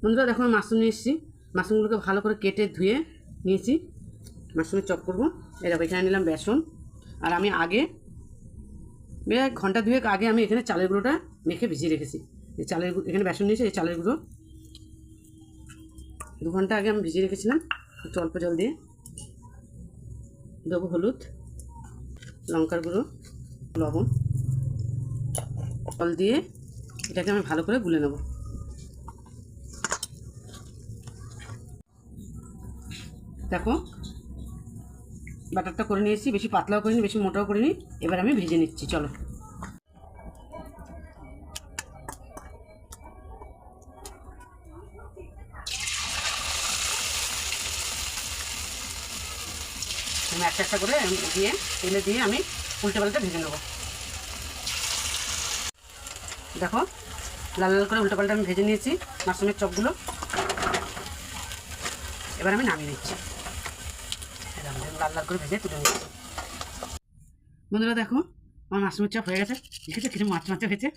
বন্ধুরা দেখো আমি মাশরুম নিয়ে এসেছি। মাশরুমগুলোকে ভালো করে কেটে ধুয়ে নিয়েছি। মাশরুমের চপ করবো। এরকম এখানে নিলাম বেসন। আর আমি আগে ঘন্টা দুয়েক আগে আমি এখানে চালের গুঁড়োটা মেখে ভিজিয়ে রেখেছি। এই চালের এখানে বেসন নিয়েছি, এই চালের গুঁড়ো 2 ঘন্টা আগে আমি ভিজিয়ে রেখেছিলাম। একটু অল্প জল দিয়ে দেবো হলুদ, লঙ্কার গুঁড়ো, লবণ, জল দিয়ে এটাকে আমি ভালো করে গুলে নেব। দেখো বাটারটা করে নিয়েছি, বেশি পাতলাও করিনি বেশি মোটাও করিনি। এবার আমি ভেজে নিচ্ছি, চলো। আমি একটা একটা করে দিয়ে তেলে দিয়ে আমি উল্টে পাল্টে ভেজে নেব। দেখো লাল লাল করে উল্টে পাল্টে আমি ভেজে নিয়েছি মাশরুমের চপগুলো। এবার আমি নামিয়ে নিচ্ছি, লাল লাল করে ভেজে তুলে নিচ্ছি। বন্ধুরা দেখো আমার মাশরুমের চপ হয়ে গেছে, দেখেছো কিরকম মাছ মাছ হয়েছে।